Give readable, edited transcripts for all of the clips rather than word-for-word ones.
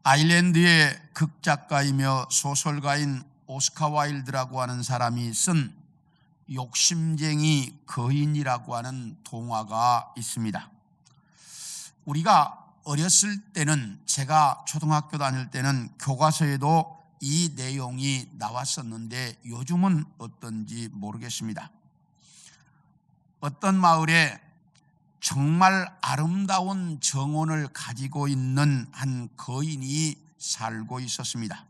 아일랜드의 극작가이며 소설가인 오스카 와일드라고 하는 사람이 쓴 욕심쟁이 거인이라고 하는 동화가 있습니다. 우리가 어렸을 때는, 제가 초등학교 다닐 때는 교과서에도 이 내용이 나왔었는데 요즘은 어떤지 모르겠습니다. 어떤 마을에 정말 아름다운 정원을 가지고 있는 한 거인이 살고 있었습니다.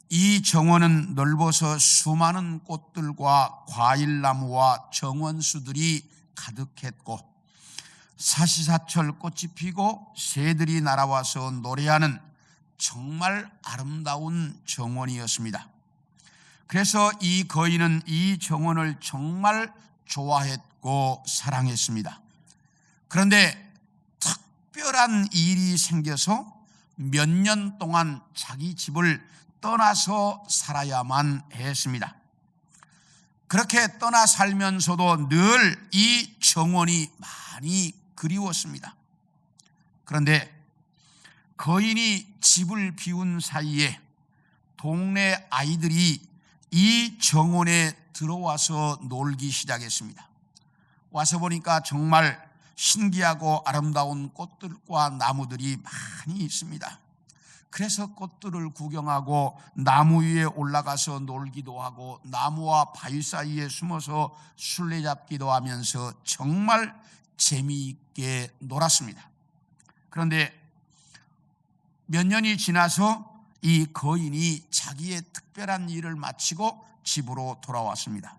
이 정원은 넓어서 수많은 꽃들과 과일나무와 정원수들이 가득했고 사시사철 꽃이 피고 새들이 날아와서 노래하는 정말 아름다운 정원이었습니다. 그래서 이 거인은 이 정원을 정말 좋아했고 사랑했습니다. 그런데 특별한 일이 생겨서 몇 년 동안 자기 집을 떠나서 살아야만 했습니다. 그렇게 떠나 살면서도 늘 이 정원이 많이 그리웠습니다. 그런데 거인이 집을 비운 사이에 동네 아이들이 이 정원에 들어와서 놀기 시작했습니다. 와서 보니까 정말 신기하고 아름다운 꽃들과 나무들이 많이 있습니다. 그래서 꽃들을 구경하고 나무 위에 올라가서 놀기도 하고 나무와 바위 사이에 숨어서 술래잡기도 하면서 정말 재미있게 놀았습니다. 그런데 몇 년이 지나서 이 거인이 자기의 특별한 일을 마치고 집으로 돌아왔습니다.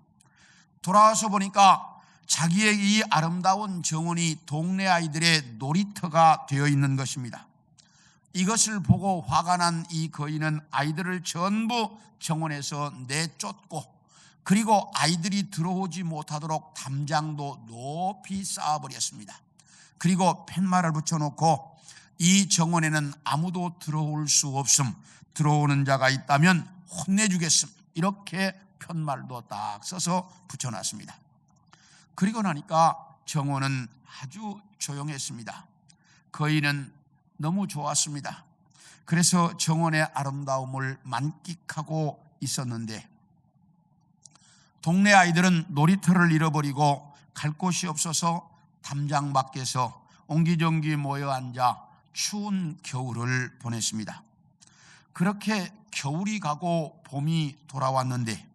돌아와서 보니까 자기의 이 아름다운 정원이 동네 아이들의 놀이터가 되어 있는 것입니다. 이것을 보고 화가 난 이 거인은 아이들을 전부 정원에서 내쫓고 그리고 아이들이 들어오지 못하도록 담장도 높이 쌓아버렸습니다. 그리고 팻말을 붙여놓고 이 정원에는 아무도 들어올 수 없음, 들어오는 자가 있다면 혼내주겠음, 이렇게 팻말도 딱 써서 붙여놨습니다. 그리고 나니까 정원은 아주 조용했습니다. 거인은 너무 좋았습니다. 그래서 정원의 아름다움을 만끽하고 있었는데 동네 아이들은 놀이터를 잃어버리고 갈 곳이 없어서 담장 밖에서 옹기종기 모여 앉아 추운 겨울을 보냈습니다. 그렇게 겨울이 가고 봄이 돌아왔는데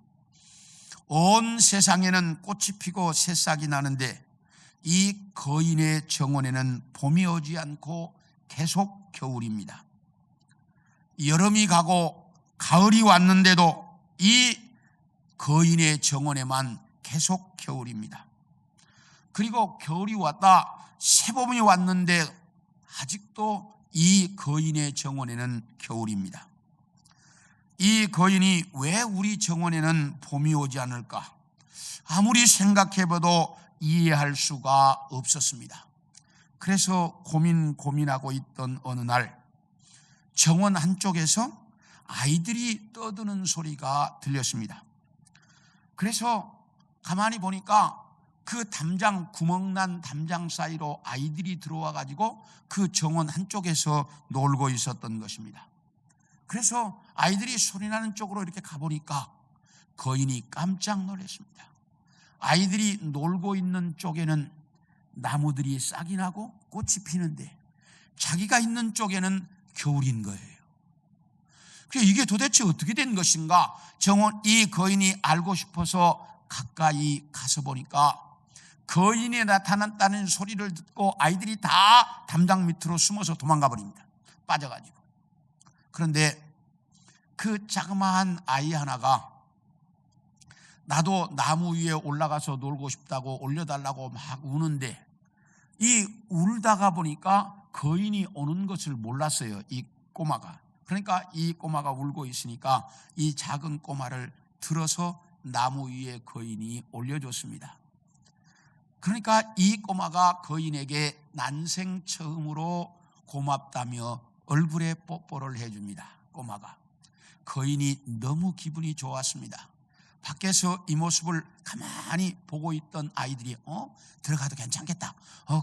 온 세상에는 꽃이 피고 새싹이 나는데 이 거인의 정원에는 봄이 오지 않고 계속 겨울입니다. 여름이 가고 가을이 왔는데도 이 거인의 정원에만 계속 겨울입니다. 그리고 겨울이 왔다 새봄이 왔는데 아직도 이 거인의 정원에는 겨울입니다. 이 거인이 왜 우리 정원에는 봄이 오지 않을까? 아무리 생각해봐도 이해할 수가 없었습니다. 그래서 고민하고 있던 어느 날 정원 한쪽에서 아이들이 떠드는 소리가 들렸습니다. 그래서 가만히 보니까 그 담장, 구멍난 담장 사이로 아이들이 들어와 가지고 그 정원 한쪽에서 놀고 있었던 것입니다. 그래서 아이들이 소리나는 쪽으로 이렇게 가보니까 거인이 깜짝 놀랐습니다. 아이들이 놀고 있는 쪽에는 나무들이 싹이 나고 꽃이 피는데 자기가 있는 쪽에는 겨울인 거예요. 이게 도대체 어떻게 된 것인가? 이 거인이 알고 싶어서 가까이 가서 보니까 거인이 나타났다는 소리를 듣고 아이들이 다 담장 밑으로 숨어서 도망가 버립니다. 빠져가지고. 그런데 그 자그마한 아이 하나가 나도 나무 위에 올라가서 놀고 싶다고 올려달라고 막 우는데 이 울다가 보니까 거인이 오는 것을 몰랐어요. 이 꼬마가. 그러니까 이 꼬마가 울고 있으니까 이 작은 꼬마를 들어서 나무 위에 거인이 올려줬습니다. 그러니까 이 꼬마가 거인에게 난생 처음으로 고맙다며 얼굴에 뽀뽀를 해줍니다. 꼬마가. 거인이 너무 기분이 좋았습니다. 밖에서 이 모습을 가만히 보고 있던 아이들이 들어가도 괜찮겠다.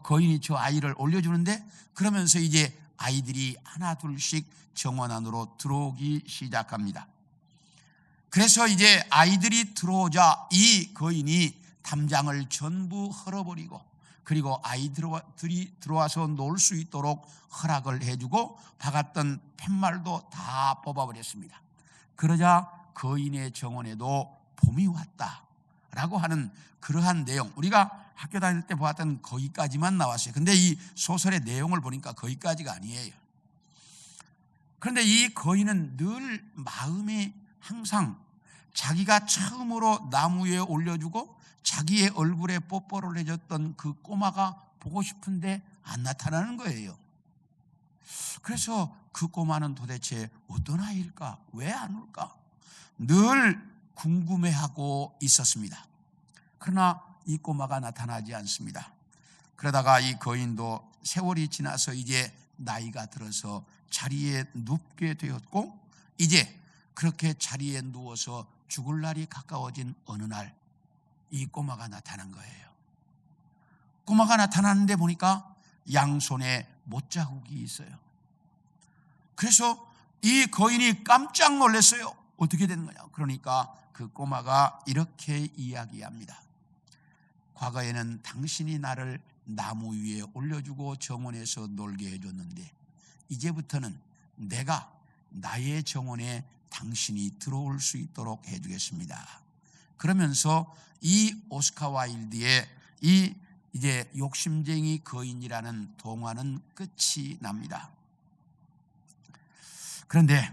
거인이 저 아이를 올려주는데 그러면서 이제 아이들이 하나 둘씩 정원 안으로 들어오기 시작합니다. 그래서 이제 아이들이 들어오자 이 거인이 담장을 전부 헐어버리고, 그리고 아이들이 들어와서 놀 수 있도록 허락을 해주고 박았던 팻말도 다 뽑아버렸습니다. 그러자 거인의 정원에도 봄이 왔다라고 하는 그러한 내용, 우리가 학교 다닐 때 보았던 거기까지만 나왔어요. 근데 이 소설의 내용을 보니까 거기까지가 아니에요. 그런데 이 거인은 늘 마음에 항상 자기가 처음으로 나무 위에 올려주고 자기의 얼굴에 뽀뽀를 해줬던 그 꼬마가 보고 싶은데 안 나타나는 거예요. 그래서 그 꼬마는 도대체 어떤 아이일까? 왜 안 올까? 늘 궁금해하고 있었습니다. 그러나 이 꼬마가 나타나지 않습니다. 그러다가 이 거인도 세월이 지나서 이제 나이가 들어서 자리에 눕게 되었고, 이제 그렇게 자리에 누워서 죽을 날이 가까워진 어느 날 이 꼬마가 나타난 거예요. 꼬마가 나타났는데 보니까 양손에 못자국이 있어요. 그래서 이 거인이 깜짝 놀랐어요. 어떻게 된 거냐? 그러니까 그 꼬마가 이렇게 이야기합니다. 과거에는 당신이 나를 나무 위에 올려주고 정원에서 놀게 해줬는데 이제부터는 내가 나의 정원에 당신이 들어올 수 있도록 해주겠습니다. 그러면서 이 오스카 와일드의 이 이제 욕심쟁이 거인이라는 동화는 끝이 납니다. 그런데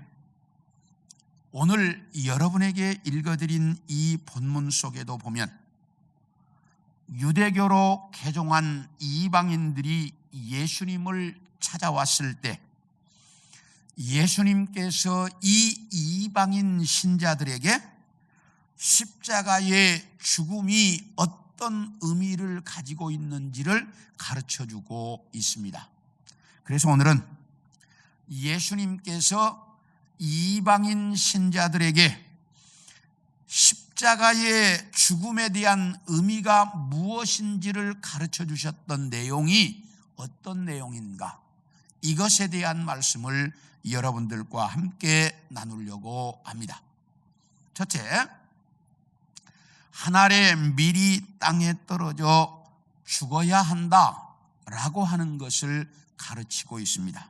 오늘 여러분에게 읽어드린 이 본문 속에도 보면 유대교로 개종한 이방인들이 예수님을 찾아왔을 때 예수님께서 이 이방인 신자들에게 십자가의 죽음이 어떤 의미를 가지고 있는지를 가르쳐주고 있습니다. 그래서 오늘은 예수님께서 이방인 신자들에게 십자가의 죽음에 대한 의미가 무엇인지를 가르쳐 주셨던 내용이 어떤 내용인가, 이것에 대한 말씀을 여러분들과 함께 나누려고 합니다. 첫째, 한 알의 밀이 땅에 떨어져 죽어야 한다라고 하는 것을 가르치고 있습니다.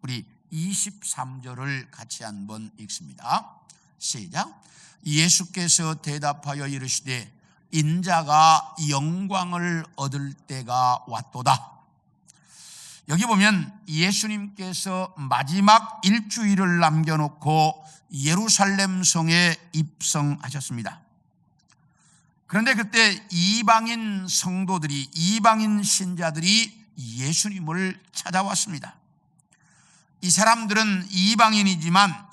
우리 23절을 같이 한번 읽습니다. 시작. 예수께서 대답하여 이르시되 인자가 영광을 얻을 때가 왔도다. 여기 보면 예수님께서 마지막 일주일을 남겨놓고 예루살렘 성에 입성하셨습니다. 그런데 그때 이방인 성도들이, 이방인 신자들이 예수님을 찾아왔습니다. 이 사람들은 이방인이지만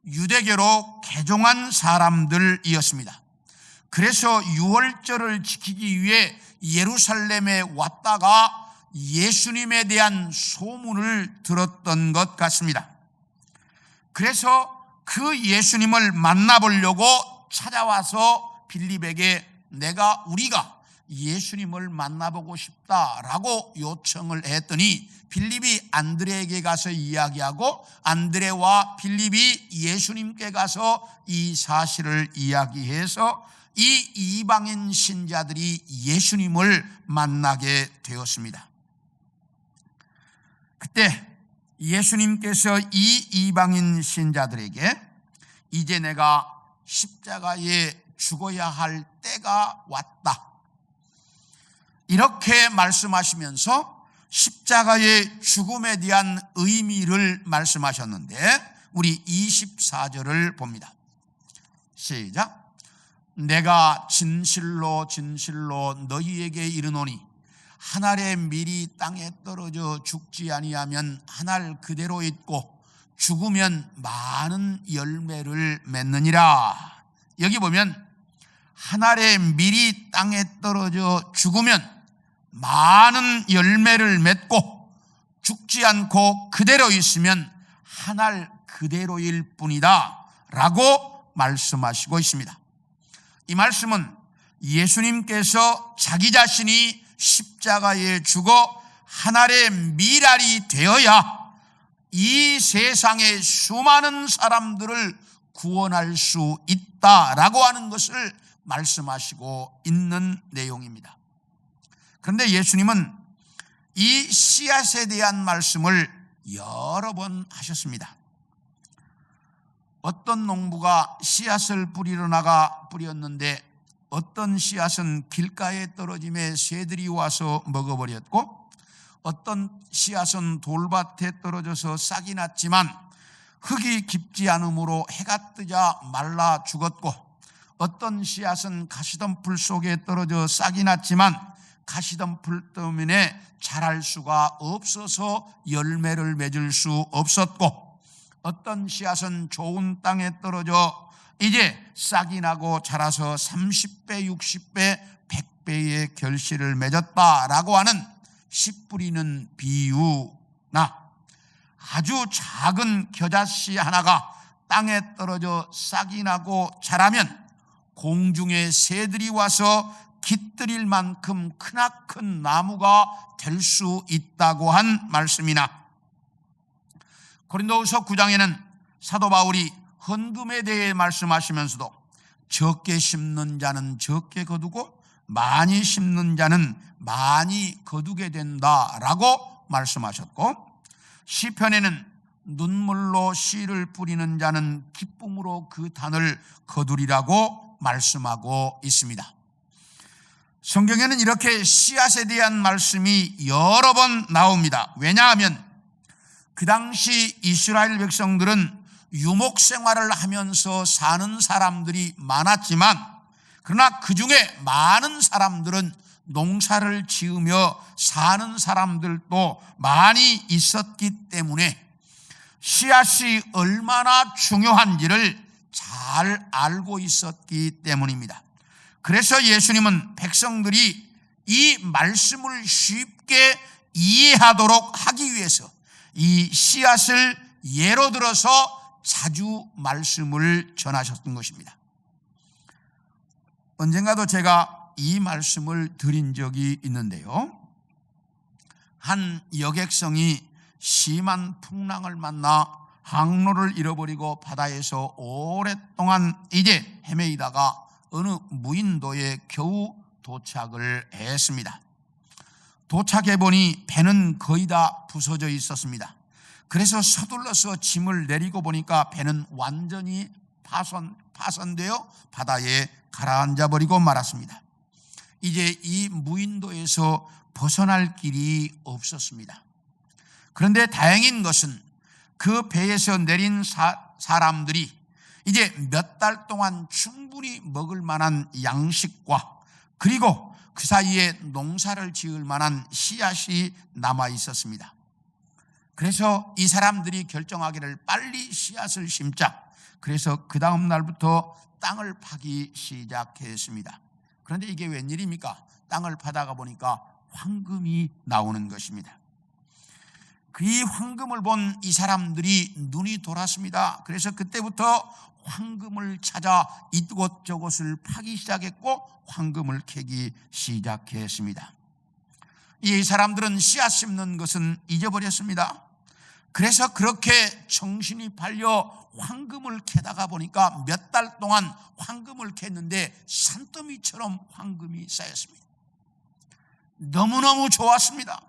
유대교로 개종한 사람들이었습니다. 그래서 유월절을 지키기 위해 예루살렘에 왔다가 예수님에 대한 소문을 들었던 것 같습니다. 그래서 그 예수님을 만나보려고 찾아와서 빌립에게 우리가 예수님을 만나보고 싶다라고 요청을 했더니 빌립이 안드레에게 가서 이야기하고 안드레와 빌립이 예수님께 가서 이 사실을 이야기해서 이 이방인 신자들이 예수님을 만나게 되었습니다. 그때 예수님께서 이 이방인 신자들에게 이제 내가 십자가에 죽어야 할 때가 왔다, 이렇게 말씀하시면서 십자가의 죽음에 대한 의미를 말씀하셨는데 우리 24절을 봅니다. 시작. 내가 진실로 진실로 너희에게 이르노니 한 알의 밀이 땅에 떨어져 죽지 아니하면 한 알 그대로 있고 죽으면 많은 열매를 맺느니라. 여기 보면 한 알의 밀이 땅에 떨어져 죽으면 많은 열매를 맺고 죽지 않고 그대로 있으면 한 알 그대로일 뿐이다 라고 말씀하시고 있습니다. 이 말씀은 예수님께서 자기 자신이 십자가에 죽어 한 알의 밀알이 되어야 이 세상의 수많은 사람들을 구원할 수 있다라고 하는 것을 말씀하시고 있는 내용입니다. 그런데 예수님은 이 씨앗에 대한 말씀을 여러 번 하셨습니다. 어떤 농부가 씨앗을 뿌리러 나가 뿌렸는데 어떤 씨앗은 길가에 떨어짐에 새들이 와서 먹어버렸고, 어떤 씨앗은 돌밭에 떨어져서 싹이 났지만 흙이 깊지 않으므로 해가 뜨자 말라 죽었고, 어떤 씨앗은 가시덤불 속에 떨어져 싹이 났지만 가시덤불 때문에 자랄 수가 없어서 열매를 맺을 수 없었고, 어떤 씨앗은 좋은 땅에 떨어져 이제 싹이 나고 자라서 30배, 60배, 100배의 결실을 맺었다라고 하는 씨 뿌리는 비유나, 아주 작은 겨자씨 하나가 땅에 떨어져 싹이 나고 자라면 공중의 새들이 와서 깃들일 만큼 크나큰 나무가 될 수 있다고 한 말씀이나, 고린도후서 9장에는 사도 바울이 헌금에 대해 말씀하시면서도 적게 심는 자는 적게 거두고 많이 심는 자는 많이 거두게 된다라고 말씀하셨고, 시편에는 눈물로 씨를 뿌리는 자는 기쁨으로 그 단을 거두리라고 말씀하고 있습니다. 성경에는 이렇게 씨앗에 대한 말씀이 여러 번 나옵니다. 왜냐하면 그 당시 이스라엘 백성들은 유목 생활을 하면서 사는 사람들이 많았지만, 그러나 그 중에 많은 사람들은 농사를 지으며 사는 사람들도 많이 있었기 때문에 씨앗이 얼마나 중요한지를 잘 알고 있었기 때문입니다. 그래서 예수님은 백성들이 이 말씀을 쉽게 이해하도록 하기 위해서 이 씨앗을 예로 들어서 자주 말씀을 전하셨던 것입니다. 언젠가도 제가 이 말씀을 드린 적이 있는데요, 한 여객성이 심한 풍랑을 만나 항로를 잃어버리고 바다에서 오랫동안 이제 헤매이다가 어느 무인도에 겨우 도착을 했습니다. 도착해 보니 배는 거의 다 부서져 있었습니다. 그래서 서둘러서 짐을 내리고 보니까 배는 완전히 파손되어 바다에 가라앉아 버리고 말았습니다. 이제 이 무인도에서 벗어날 길이 없었습니다. 그런데 다행인 것은 그 배에서 내린 사람들이 이제 몇 달 동안 충분히 먹을 만한 양식과, 그리고 그 사이에 농사를 지을 만한 씨앗이 남아 있었습니다. 그래서 이 사람들이 결정하기를 빨리 씨앗을 심자. 그래서 그 다음 날부터 땅을 파기 시작했습니다. 그런데 이게 웬일입니까? 땅을 파다가 보니까 황금이 나오는 것입니다. 그 황금을 본 이 사람들이 눈이 돌았습니다. 그래서 그때부터 황금을 찾아 이곳저곳을 파기 시작했고 황금을 캐기 시작했습니다. 이 사람들은 씨앗 심는 것은 잊어버렸습니다. 그래서 그렇게 정신이 팔려 황금을 캐다가 보니까 몇 달 동안 황금을 캤는데 산더미처럼 황금이 쌓였습니다. 너무너무 좋았습니다.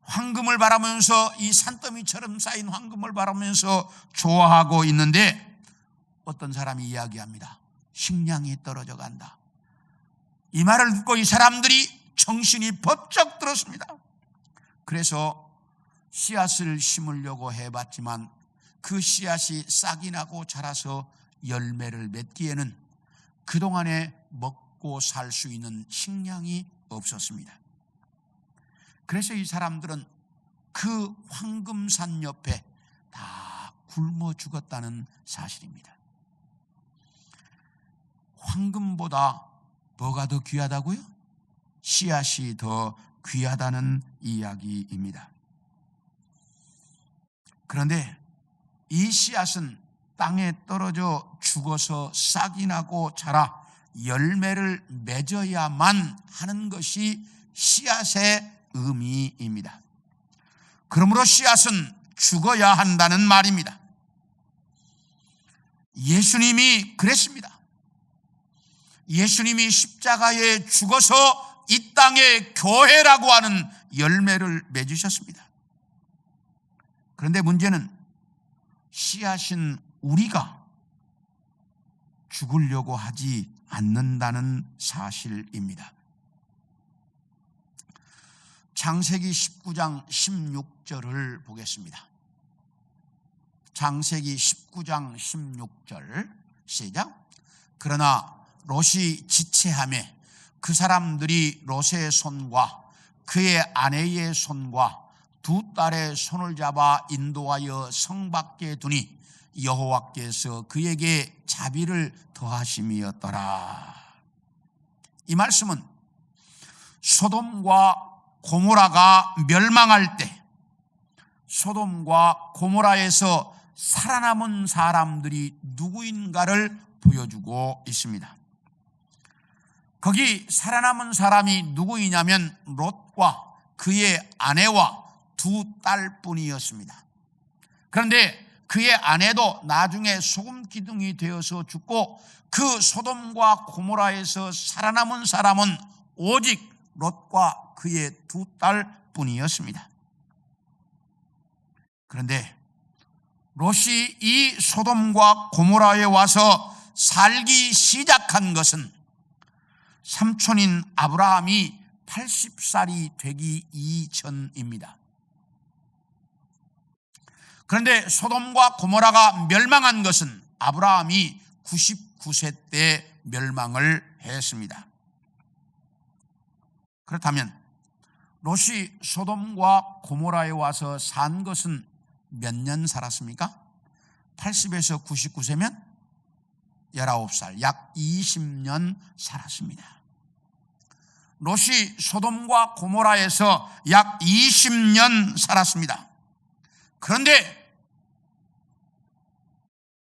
황금을 바라면서, 이 산더미처럼 쌓인 황금을 바라면서 좋아하고 있는데 어떤 사람이 이야기합니다. 식량이 떨어져 간다. 이 말을 듣고 이 사람들이 정신이 번쩍 들었습니다. 그래서 씨앗을 심으려고 해봤지만 그 씨앗이 싹이 나고 자라서 열매를 맺기에는 그동안에 먹고 살 수 있는 식량이 없었습니다. 그래서 이 사람들은 그 황금산 옆에 다 굶어 죽었다는 사실입니다. 황금보다 뭐가 더 귀하다고요? 씨앗이 더 귀하다는 이야기입니다. 그런데 이 씨앗은 땅에 떨어져 죽어서 싹이 나고 자라 열매를 맺어야만 하는 것이 씨앗의 의미입니다. 그러므로 씨앗은 죽어야 한다는 말입니다. 예수님이 그랬습니다. 예수님이 십자가에 죽어서 이 땅에 교회라고 하는 열매를 맺으셨습니다. 그런데 문제는 씨앗인 우리가 죽으려고 하지 않는다는 사실입니다. 창세기 19장 16절을 보겠습니다. 창세기 19장 16절 시작. 그러나 롯이 지체하매 그 사람들이 롯의 손과 그의 아내의 손과 두 딸의 손을 잡아 인도하여 성 밖에 두니 여호와께서 그에게 자비를 더하심이었더라. 이 말씀은 소돔과 고모라가 멸망할 때 소돔과 고모라에서 살아남은 사람들이 누구인가를 보여주고 있습니다. 거기 살아남은 사람이 누구이냐면 롯과 그의 아내와 두 딸뿐이었습니다. 그런데 그의 아내도 나중에 소금 기둥이 되어서 죽고 그 소돔과 고모라에서 살아남은 사람은 오직 롯과 그의 두 딸뿐이었습니다. 그런데 롯이 이 소돔과 고모라에 와서 살기 시작한 것은 삼촌인 아브라함이 80살이 되기 이전입니다. 그런데 소돔과 고모라가 멸망한 것은 아브라함이 99세 때 멸망을 했습니다. 그렇다면 롯이 소돔과 고모라에 와서 산 것은 몇 년 살았습니까? 80에서 99세면 19살, 약 20년 살았습니다. 롯이 소돔과 고모라에서 약 20년 살았습니다. 그런데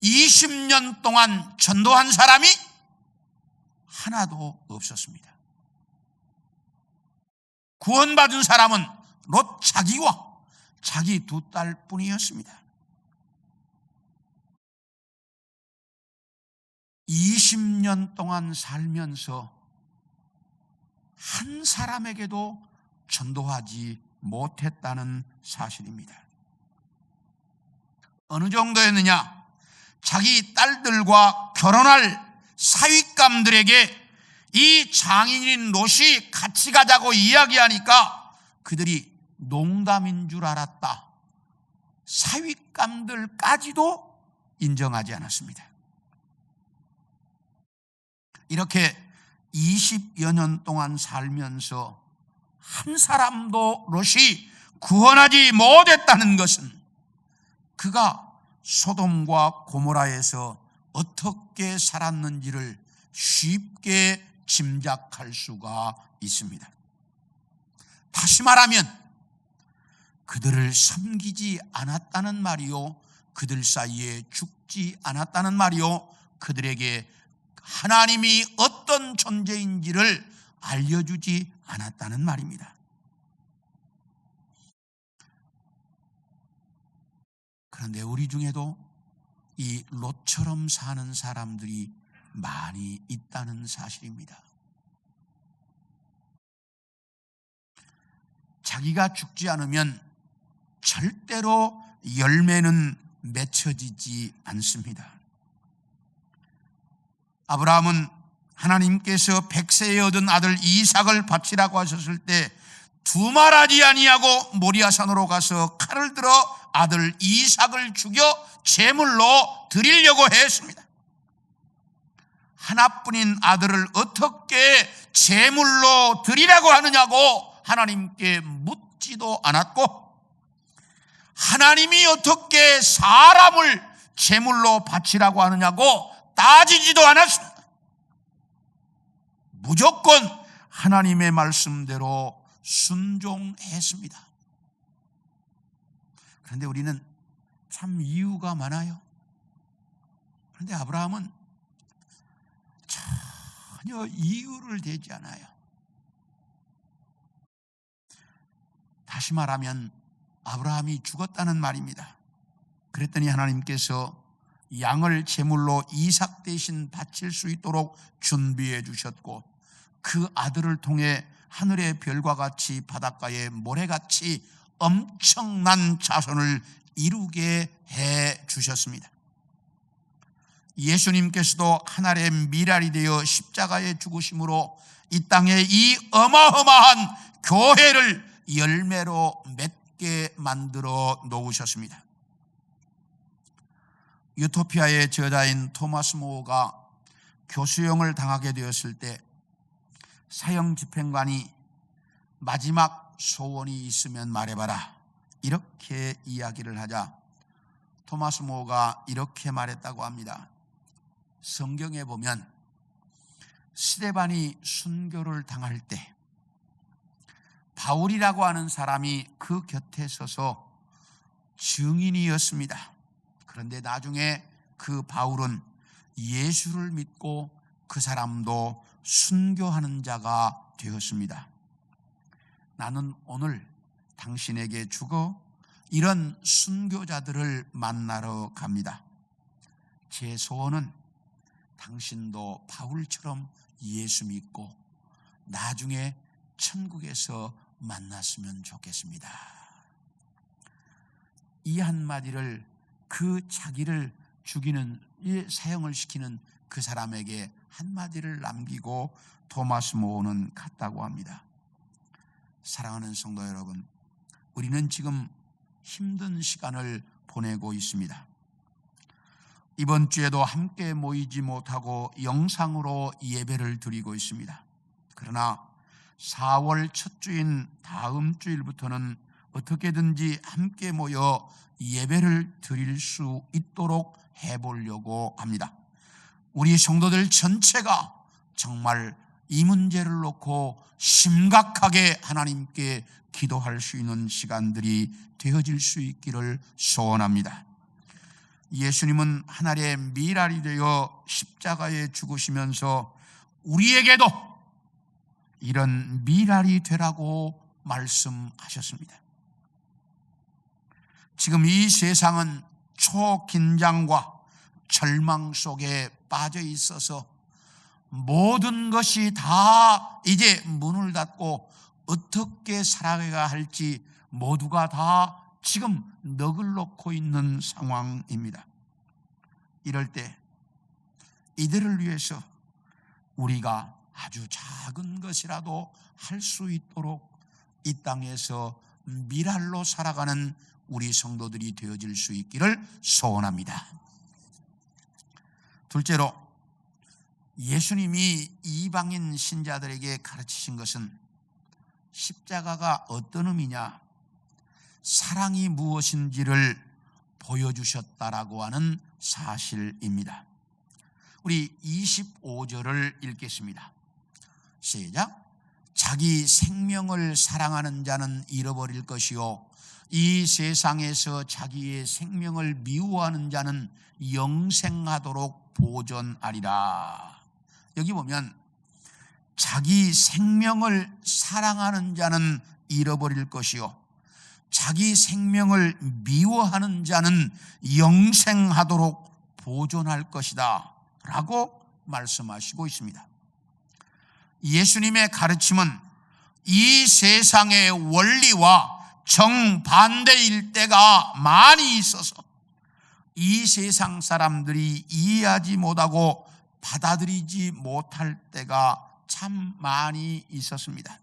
20년 동안 전도한 사람이 하나도 없었습니다. 구원받은 사람은 롯 자기와 자기 두 딸뿐이었습니다. 20년 동안 살면서 한 사람에게도 전도하지 못했다는 사실입니다. 어느 정도였느냐? 자기 딸들과 결혼할 사윗감들에게 이 장인인 롯이 같이 가자고 이야기하니까 그들이 농담인 줄 알았다. 사윗감들까지도 인정하지 않았습니다. 이렇게 20여 년 동안 살면서 한 사람도 롯이 구원하지 못했다는 것은 그가 소돔과 고모라에서 어떻게 살았는지를 쉽게 짐작할 수가 있습니다. 다시 말하면 그들을 섬기지 않았다는 말이요, 그들 사이에 죽지 않았다는 말이요, 그들에게 하나님이 어떤 존재인지를 알려주지 않았다는 말입니다. 그런데 우리 중에도 이 롯처럼 사는 사람들이 많이 있다는 사실입니다. 자기가 죽지 않으면 절대로 열매는 맺혀지지 않습니다. 아브라함은 하나님께서 100세에 얻은 아들 이삭을 바치라고 하셨을 때 두말하지 아니하고 모리아산으로 가서 칼을 들어 아들 이삭을 죽여 제물로 드리려고 했습니다. 하나뿐인 아들을 어떻게 제물로 드리라고 하느냐고 하나님께 묻지도 않았고, 하나님이 어떻게 사람을 제물로 바치라고 하느냐고 따지지도 않았습니다. 무조건 하나님의 말씀대로 순종했습니다. 그런데 우리는 참 이유가 많아요. 그런데 아브라함은 전혀 이유를 대지 않아요. 다시 말하면 아브라함이 죽었다는 말입니다. 그랬더니 하나님께서 양을 제물로 이삭 대신 바칠 수 있도록 준비해 주셨고, 그 아들을 통해 하늘의 별과 같이 바닷가의 모래같이 엄청난 자손을 이루게 해 주셨습니다. 예수님께서도 하늘의 미랄이 되어 십자가에 죽으심으로 이 땅에 이 어마어마한 교회를 열매로 맺게 만들어 놓으셨습니다. 유토피아의 저자인 토마스 모어가 교수형을 당하게 되었을 때 사형 집행관이 마지막 소원이 있으면 말해봐라, 이렇게 이야기를 하자 토마스 모어가 이렇게 말했다고 합니다. 성경에 보면 스데반이 순교를 당할 때 바울이라고 하는 사람이 그 곁에 서서 증인이었습니다. 그런데 나중에 그 바울은 예수를 믿고 그 사람도 순교하는 자가 되었습니다. 나는 오늘 당신에게 죽어 이런 순교자들을 만나러 갑니다. 제 소원은 당신도 바울처럼 예수 믿고 나중에 천국에서 만났으면 좋겠습니다. 이 한마디를 그 자기를 죽이는, 사형을 시키는 그 사람에게 한마디를 남기고 토마스 모어는 갔다고 합니다. 사랑하는 성도 여러분, 우리는 지금 힘든 시간을 보내고 있습니다. 이번 주에도 함께 모이지 못하고 영상으로 예배를 드리고 있습니다. 그러나 4월 첫 주인 다음 주일부터는 어떻게든지 함께 모여 예배를 드릴 수 있도록 해보려고 합니다. 우리 성도들 전체가 정말 이 문제를 놓고 심각하게 하나님께 기도할 수 있는 시간들이 되어질 수 있기를 소원합니다. 예수님은 하늘의 미랄이 되어 십자가에 죽으시면서 우리에게도 이런 미랄이 되라고 말씀하셨습니다. 지금 이 세상은 초긴장과 절망 속에 빠져 있어서 모든 것이 다 이제 문을 닫고 어떻게 살아가야 할지 모두가 다 지금 넋을 놓고 있는 상황입니다. 이럴 때 이들을 위해서 우리가 아주 작은 것이라도 할 수 있도록 이 땅에서 미랄로 살아가는 우리 성도들이 되어질 수 있기를 소원합니다. 둘째로, 예수님이 이방인 신자들에게 가르치신 것은 십자가가 어떤 의미냐, 사랑이 무엇인지를 보여주셨다라고 하는 사실입니다. 우리 25절을 읽겠습니다. 시작. 자기 생명을 사랑하는 자는 잃어버릴 것이요, 이 세상에서 자기의 생명을 미워하는 자는 영생하도록 보존하리라. 여기 보면 자기 생명을 사랑하는 자는 잃어버릴 것이요, 자기 생명을 미워하는 자는 영생하도록 보존할 것이다 라고 말씀하시고 있습니다. 예수님의 가르침은 이 세상의 원리와 정반대일 때가 많이 있어서 이 세상 사람들이 이해하지 못하고 받아들이지 못할 때가 참 많이 있었습니다.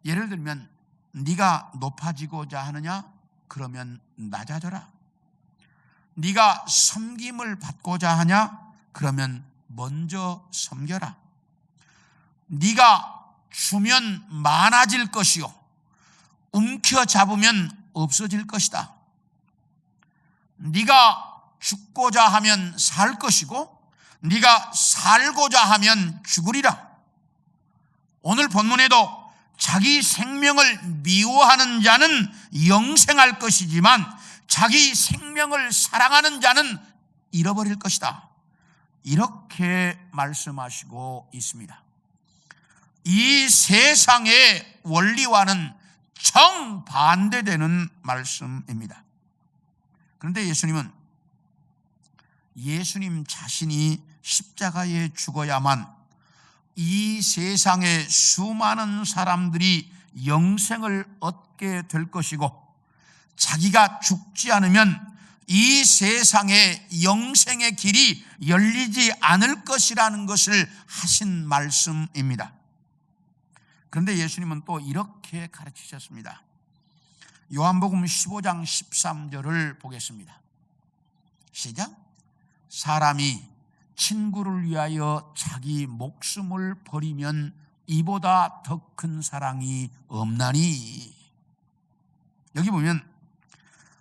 예를 들면, 네가 높아지고자 하느냐? 그러면 낮아져라. 네가 섬김을 받고자 하냐? 그러면 먼저 섬겨라. 네가 주면 많아질 것이요, 움켜잡으면 없어질 것이다. 네가 죽고자 하면 살 것이고 네가 살고자 하면 죽으리라. 오늘 본문에도 자기 생명을 미워하는 자는 영생할 것이지만 자기 생명을 사랑하는 자는 잃어버릴 것이다, 이렇게 말씀하시고 있습니다. 이 세상의 원리와는 정반대되는 말씀입니다. 그런데 예수님 자신이 십자가에 죽어야만 이 세상의 수많은 사람들이 영생을 얻게 될 것이고, 자기가 죽지 않으면 이 세상의 영생의 길이 열리지 않을 것이라는 것을 하신 말씀입니다. 그런데 예수님은 또 이렇게 가르치셨습니다. 요한복음 15장 13절을 보겠습니다. 시작. 사람이 친구를 위하여 자기 목숨을 버리면 이보다 더 큰 사랑이 없나니. 여기 보면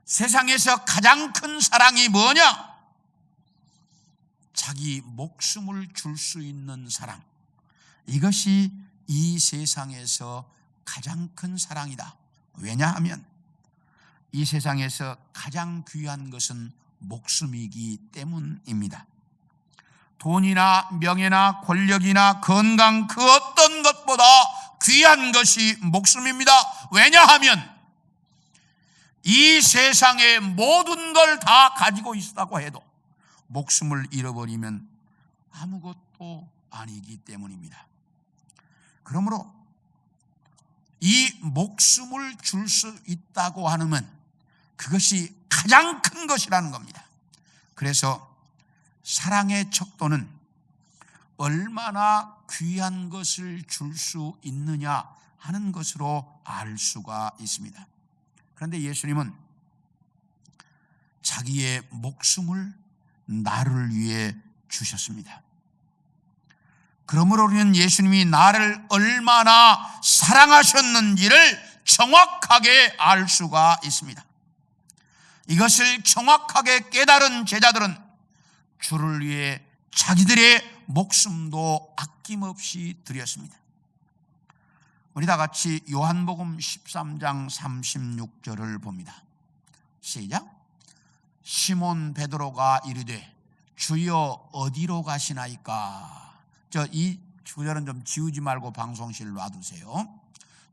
세상에서 가장 큰 사랑이 뭐냐? 자기 목숨을 줄 수 있는 사랑. 이것이 이 세상에서 가장 큰 사랑이다. 왜냐하면 이 세상에서 가장 귀한 것은 목숨이기 때문입니다. 돈이나 명예나 권력이나 건강, 그 어떤 것보다 귀한 것이 목숨입니다. 왜냐하면 이 세상의 모든 걸 다 가지고 있다고 해도 목숨을 잃어버리면 아무것도 아니기 때문입니다. 그러므로 이 목숨을 줄 수 있다고 하면 그것이 가장 큰 것이라는 겁니다. 그래서 사랑의 척도는 얼마나 귀한 것을 줄 수 있느냐 하는 것으로 알 수가 있습니다. 그런데 예수님은 자기의 목숨을 나를 위해 주셨습니다. 그러므로 우리는 예수님이 나를 얼마나 사랑하셨는지를 정확하게 알 수가 있습니다. 이것을 정확하게 깨달은 제자들은 주를 위해 자기들의 목숨도 아낌없이 드렸습니다. 우리 다 같이 요한복음 13장 36절을 봅니다. 시작. 시몬 베드로가 이르되 주여 어디로 가시나이까. 이 구절은 좀 지우지 말고 방송실 놔두세요.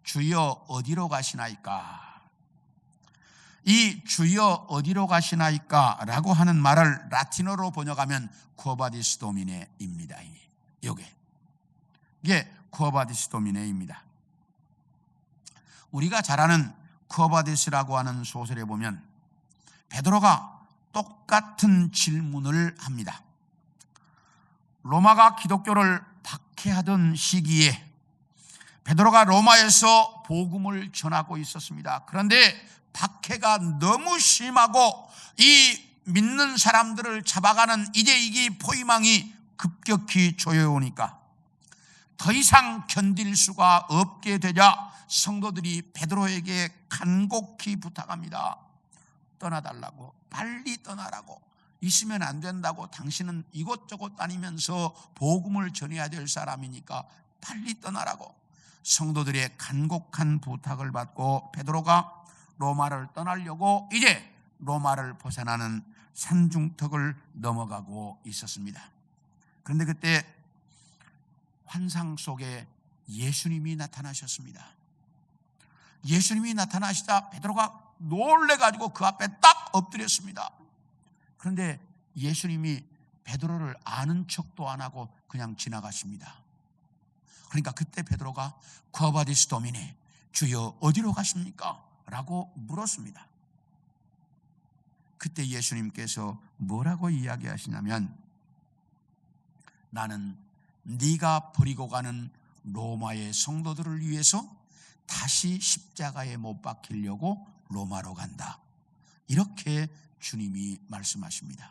주여 어디로 가시나이까. 이 주여 어디로 가시나이까 라고 하는 말을 라틴어로 번역하면 쿠어바디스 도미네입니다. 이게 쿠어바디스 도미네입니다. 우리가 잘 아는 쿠어바디스라고 하는 소설에 보면 베드로가 똑같은 질문을 합니다. 로마가 기독교를 박해하던 시기에 베드로가 로마에서 복음을 전하고 있었습니다. 그런데 박해가 너무 심하고 이 믿는 사람들을 잡아가는 이재이기 포위망이 급격히 조여오니까 더 이상 견딜 수가 없게 되자 성도들이 베드로에게 간곡히 부탁합니다. 떠나달라고, 빨리 떠나라고, 있으면 안 된다고, 당신은 이곳저곳 다니면서 복음을 전해야 될 사람이니까 빨리 떠나라고. 성도들의 간곡한 부탁을 받고 베드로가 로마를 떠나려고 이제 로마를 벗어나는 산중턱을 넘어가고 있었습니다. 그런데 그때 환상 속에 예수님이 나타나셨습니다. 예수님이 나타나시자 베드로가 놀래가지고 그 앞에 딱 엎드렸습니다. 그런데 예수님이 베드로를 아는 척도 안 하고 그냥 지나가십니다. 그러니까 그때 베드로가 쿠어바디스 도미네, 주여 어디로 가십니까? 라고 물었습니다. 그때 예수님께서 뭐라고 이야기하시냐면, 나는 네가 버리고 가는 로마의 성도들을 위해서 다시 십자가에 못 박히려고 로마로 간다. 이렇게 주님이 말씀하십니다.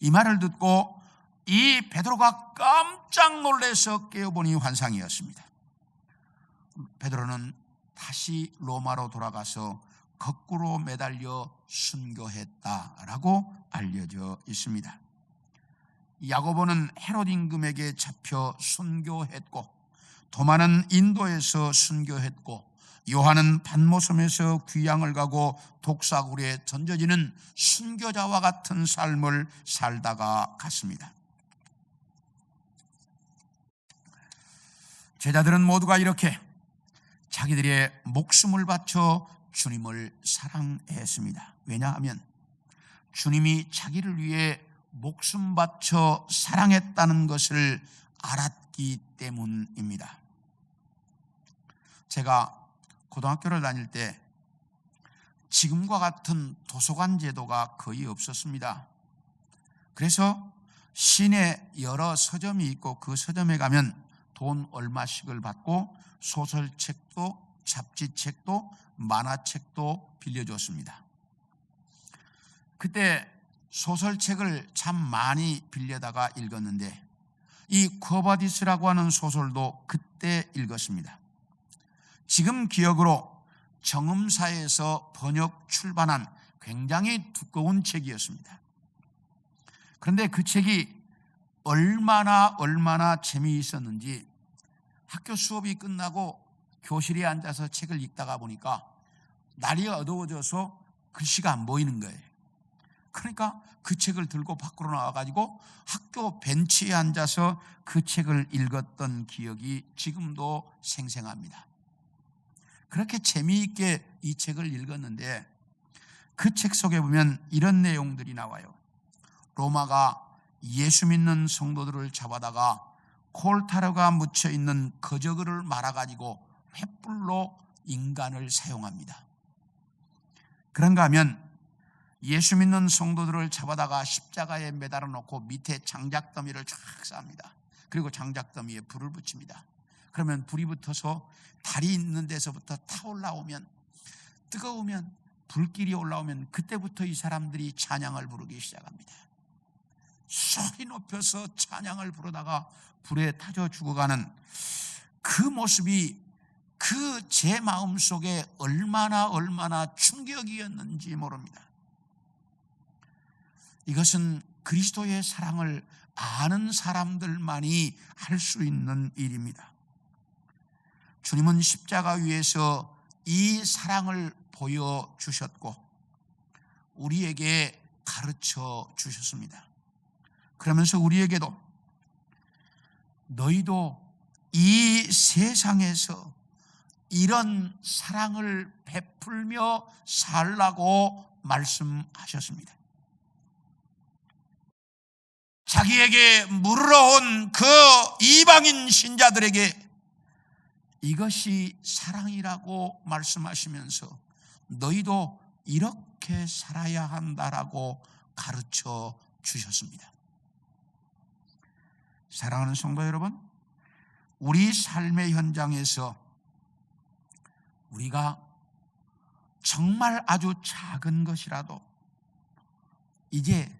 이 말을 듣고 이 베드로가 깜짝 놀라서 깨어보니 환상이었습니다. 베드로는 다시 로마로 돌아가서 거꾸로 매달려 순교했다라고 알려져 있습니다. 야고보는 헤롯 임금에게 잡혀 순교했고, 도마는 인도에서 순교했고, 요한은 patmos섬에서 귀양을 가고 독사굴에 던져지는 순교자와 같은 삶을 살다가 갔습니다. 제자들은 모두가 이렇게 자기들의 목숨을 바쳐 주님을 사랑했습니다. 왜냐하면 주님이 자기를 위해 목숨 바쳐 사랑했다는 것을 알았기 때문입니다. 제가 고등학교를 다닐 때 지금과 같은 도서관 제도가 거의 없었습니다. 그래서 시내 여러 서점이 있고 그 서점에 가면 돈 얼마씩을 받고 소설책도 잡지책도 만화책도 빌려줬습니다. 그때 소설책을 참 많이 빌려다가 읽었는데 이 쿼바디스라고 하는 소설도 그때 읽었습니다. 지금 기억으로 정음사에서 번역 출판한 굉장히 두꺼운 책이었습니다. 그런데 그 책이 얼마나 재미있었는지 학교 수업이 끝나고 교실에 앉아서 책을 읽다가 보니까 날이 어두워져서 글씨가 안 보이는 거예요. 그러니까 그 책을 들고 밖으로 나와가지고 학교 벤치에 앉아서 그 책을 읽었던 기억이 지금도 생생합니다. 그렇게 재미있게 이 책을 읽었는데 그 책 속에 보면 이런 내용들이 나와요. 로마가 예수 믿는 성도들을 잡아다가 콜타르가 묻혀있는 거저귀를 말아가지고 횃불로 인간을 사용합니다. 그런가 하면 예수 믿는 성도들을 잡아다가 십자가에 매달아 놓고 밑에 장작더미를 쫙 쌉니다. 그리고 장작더미에 불을 붙입니다. 그러면 불이 붙어서 다리 있는 데서부터 타올라오면 뜨거우면 불길이 올라오면 그때부터 이 사람들이 찬양을 부르기 시작합니다. 소리 높여서 찬양을 부르다가 불에 타져 죽어가는 그 모습이 그 제 마음속에 얼마나 충격이었는지 모릅니다. 이것은 그리스도의 사랑을 아는 사람들만이 할 수 있는 일입니다. 주님은 십자가 위에서 이 사랑을 보여주셨고 우리에게 가르쳐 주셨습니다. 그러면서 우리에게도 너희도 이 세상에서 이런 사랑을 베풀며 살라고 말씀하셨습니다. 자기에게 물으러 온 그 이방인 신자들에게 이것이 사랑이라고 말씀하시면서 너희도 이렇게 살아야 한다라고 가르쳐 주셨습니다. 사랑하는 성도 여러분, 우리 삶의 현장에서 우리가 정말 아주 작은 것이라도 이제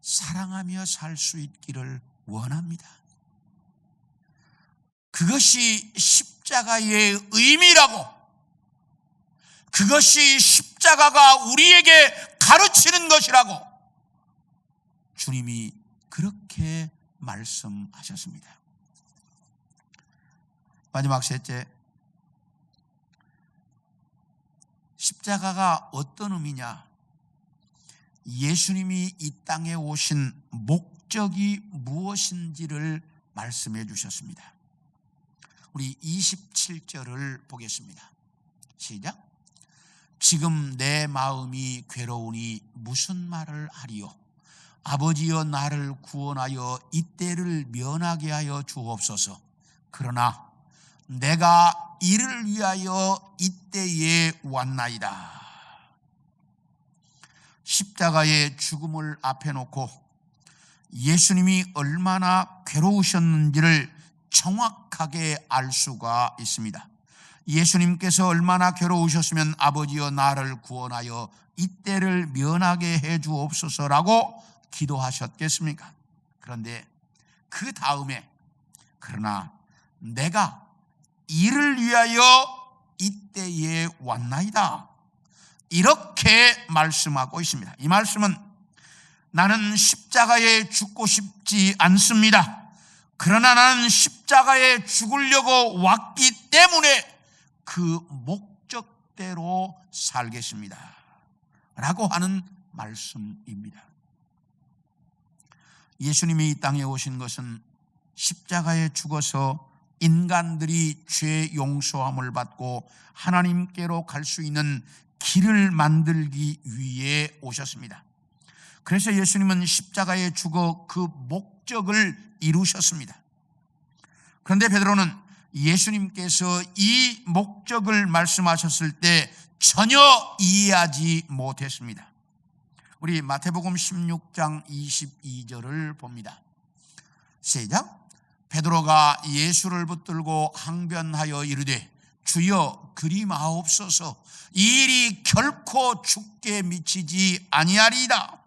사랑하며 살 수 있기를 원합니다. 그것이 십자가의 의미라고, 그것이 십자가가 우리에게 가르치는 것이라고 주님이 그렇게 말씀하셨습니다. 마지막 셋째, 십자가가 어떤 의미냐? 예수님이 이 땅에 오신 목적이 무엇인지를 말씀해 주셨습니다. 우리 27절을 보겠습니다. 시작. 지금 내 마음이 괴로우니 무슨 말을 하리요? 아버지여 나를 구원하여 이때를 면하게 하여 주옵소서. 그러나 내가 이를 위하여 이때에 왔나이다. 십자가의 죽음을 앞에 놓고 예수님이 얼마나 괴로우셨는지를 정확하게 알 수가 있습니다. 예수님께서 얼마나 괴로우셨으면 아버지여 나를 구원하여 이때를 면하게 해 주옵소서라고 기도하셨겠습니까? 그런데 그 다음에 그러나 내가 이를 위하여 이때에 왔나이다, 이렇게 말씀하고 있습니다. 이 말씀은 나는 십자가에 죽고 싶지 않습니다. 그러나 나는 십자가에 죽으려고 왔기 때문에 그 목적대로 살겠습니다 라고 하는 말씀입니다. 예수님이 이 땅에 오신 것은 십자가에 죽어서 인간들이 죄 용서함을 받고 하나님께로 갈 수 있는 길을 만들기 위해 오셨습니다. 그래서 예수님은 십자가에 죽어 그 목적을 이루셨습니다. 그런데 베드로는 예수님께서 이 목적을 말씀하셨을 때 전혀 이해하지 못했습니다. 우리 마태복음 16장 22절을 봅니다. 시작. 베드로가 예수를 붙들고 항변하여 이르되 주여 그리 마옵소서, 이 일이 결코 죽게 미치지 아니하리이다.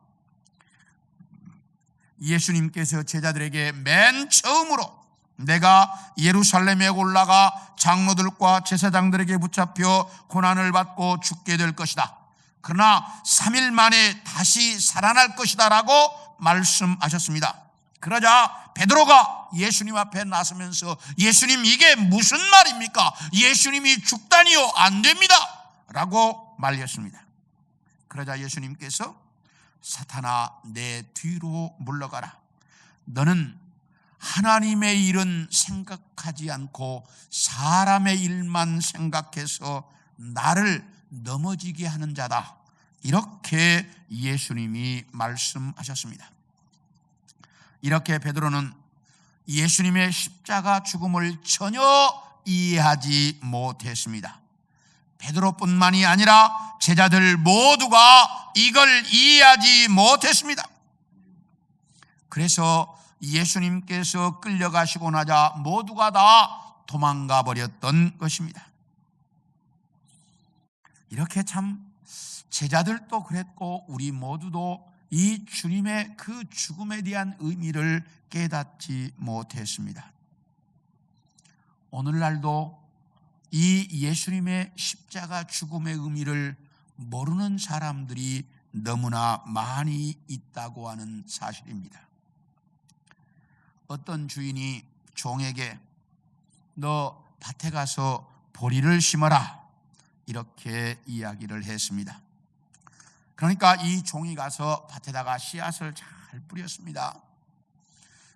예수님께서 제자들에게 맨 처음으로 내가 예루살렘에 올라가 장로들과 제사장들에게 붙잡혀 고난을 받고 죽게 될 것이다, 그러나 3일 만에 다시 살아날 것이다 라고 말씀하셨습니다. 그러자 베드로가 예수님 앞에 나서면서 예수님, 이게 무슨 말입니까? 예수님이 죽다니요, 안 됩니다 라고 말렸습니다. 그러자 예수님께서 사탄아, 내 뒤로 물러가라. 너는 하나님의 일은 생각하지 않고 사람의 일만 생각해서 나를 넘어지게 하는 자다. 이렇게 예수님이 말씀하셨습니다. 이렇게 베드로는 예수님의 십자가 죽음을 전혀 이해하지 못했습니다. 베드로뿐만이 아니라 제자들 모두가 이걸 이해하지 못했습니다. 그래서 예수님께서 끌려가시고 나자 모두가 다 도망가 버렸던 것입니다. 이렇게 참 제자들도 그랬고 우리 모두도 이 주님의 그 죽음에 대한 의미를 깨닫지 못했습니다. 오늘날도 이 예수님의 십자가 죽음의 의미를 모르는 사람들이 너무나 많이 있다고 하는 사실입니다. 어떤 주인이 종에게 너 밭에 가서 보리를 심어라 이렇게 이야기를 했습니다. 그러니까 이 종이 가서 밭에다가 씨앗을 잘 뿌렸습니다.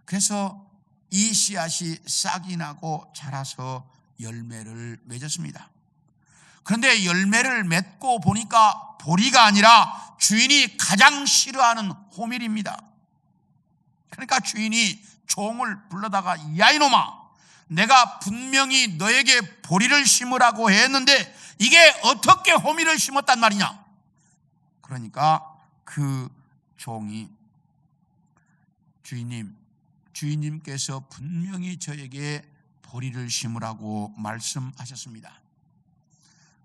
그래서 이 씨앗이 싹이 나고 자라서 열매를 맺었습니다. 그런데 열매를 맺고 보니까 보리가 아니라 주인이 가장 싫어하는 호밀입니다. 그러니까 주인이 종을 불러다가 야 이놈아, 내가 분명히 너에게 보리를 심으라고 했는데 이게 어떻게 호밀을 심었단 말이냐. 그러니까 그 종이 주인님께서 분명히 저에게 보리를 심으라고 말씀하셨습니다.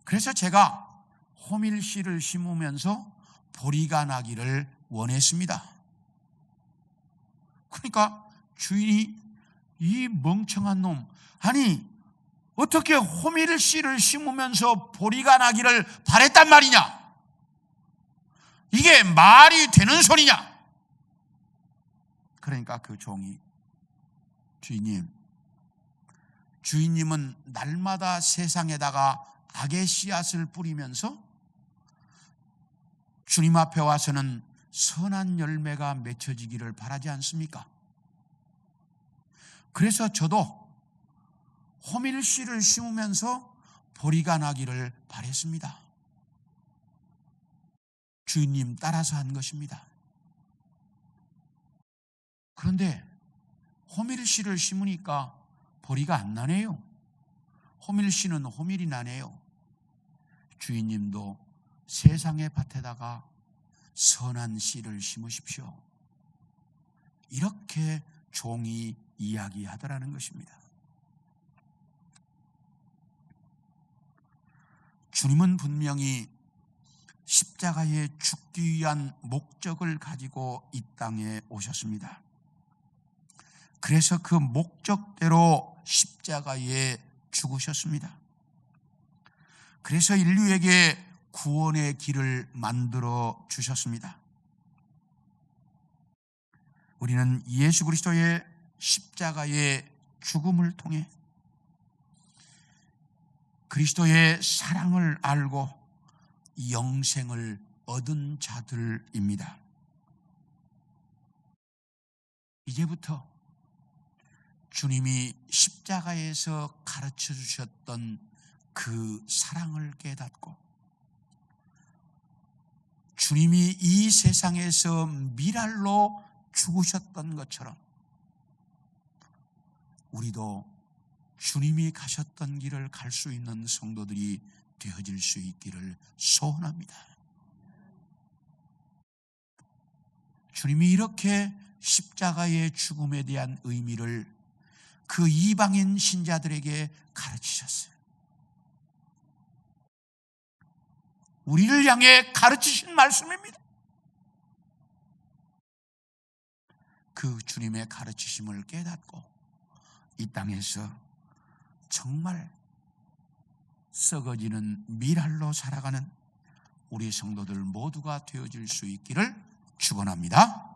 그래서 제가 호밀씨를 심으면서 보리가 나기를 원했습니다. 그러니까 주인이 이 멍청한 놈, 아니 어떻게 호밀씨를 심으면서 보리가 나기를 바랬단 말이냐, 이게 말이 되는 소리냐. 그러니까 그 종이 주인님은 날마다 세상에다가 악의 씨앗을 뿌리면서 주님 앞에 와서는 선한 열매가 맺혀지기를 바라지 않습니까? 그래서 저도 호밀씨를 심으면서 보리가 나기를 바랬습니다. 주인님 따라서 한 것입니다. 그런데 호밀씨를 심으니까 보리가 안 나네요. 호밀씨는 호밀이 나네요. 주인님도 세상의 밭에다가 선한 씨를 심으십시오. 이렇게 종이 이야기하더라는 것입니다. 주님은 분명히 십자가에 죽기 위한 목적을 가지고 이 땅에 오셨습니다. 그래서 그 목적대로 십자가에 죽으셨습니다. 그래서 인류에게 구원의 길을 만들어 주셨습니다. 우리는 예수 그리스도의 십자가의 죽음을 통해 그리스도의 사랑을 알고 영생을 얻은 자들입니다. 이제부터 주님이 십자가에서 가르쳐 주셨던 그 사랑을 깨닫고 주님이 이 세상에서 미랄로 죽으셨던 것처럼 우리도 주님이 가셨던 길을 갈 수 있는 성도들이 되어질 수 있기를 소원합니다. 주님이 이렇게 십자가의 죽음에 대한 의미를 그 이방인 신자들에게 가르치셨어요. 우리를 향해 가르치신 말씀입니다. 그 주님의 가르치심을 깨닫고 이 땅에서 정말 썩어지는 미랄로 살아가는 우리 성도들 모두가 되어질 수 있기를 축원합니다.